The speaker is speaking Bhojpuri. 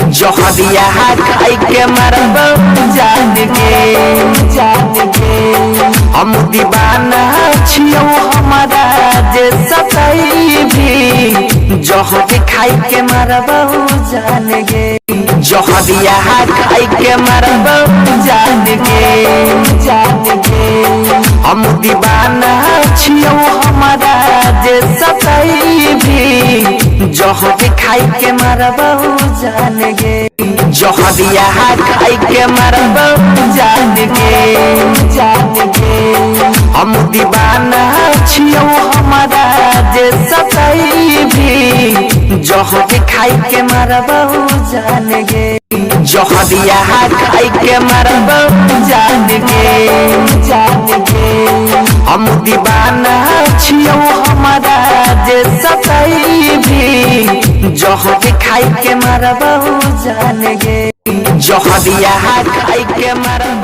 जहरिया खाई के मरब जान के हम दीवाना छियो हमारा जे सताई भी जहर खाई के मरब जान गे जहरिया खाई के मरब जान के हम दीवाना छियो हमारा जे सताई भी जहर खाई के मरब जान गे जहरिया खाई के मरब जान के हम दीवाना छियो हमारा जे सताई भी जहर खाई के मरब जान गे जहरिया खाई के मरब जान के हम दीवाना छियो हमारा जे सताई भी जहर खाई के मरब जान गे जहरिया खाई के मरब